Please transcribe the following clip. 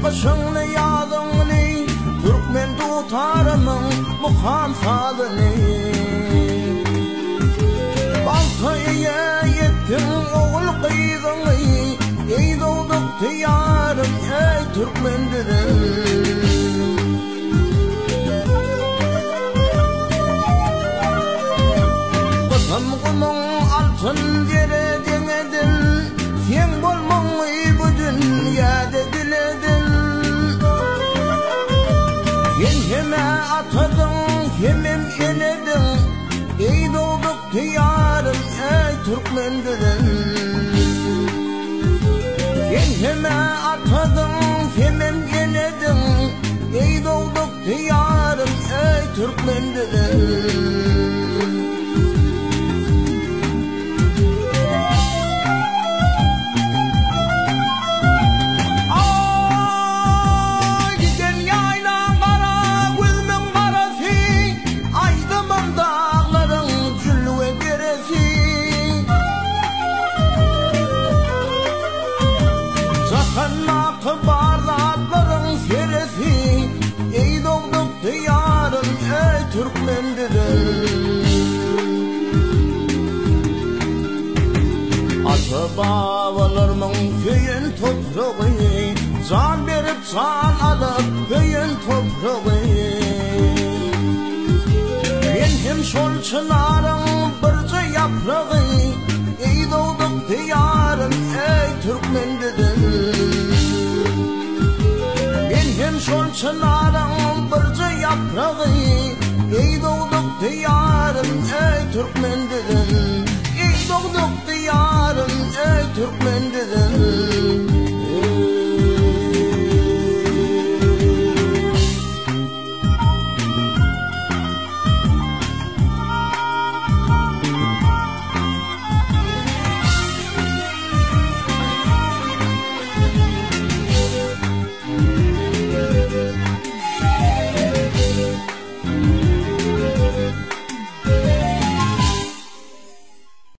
Kışınlı yağdığını Türkmen tutarımın muhan salını Baltaya yettin oğul kıydığını Ey doğduk diyarım ey Türkmen dedim Kızım kulun altın dere demedin Sen bolmayı bu dünyada diledin Heme atadın, hemem enedin Ey doğduk diyarım, ey Türkmen dedim Heme atadın, hemem enedin Ey doğduk diyarım, ey Türkmen dedim Barlatların seresi Ey doğduk diyarım ey Türkmen dedim Ata babalarımın köyün toprağı Can verip can alıp köyün toprağı Benim şol çınarın birce yaprağı Ey doğduk diyarım ey Türkmen dedim Şol çınarın birce yaprağı Ey doğduk diyarım ey Türkmen dedim Ey doğduk diyarım ey Türkmen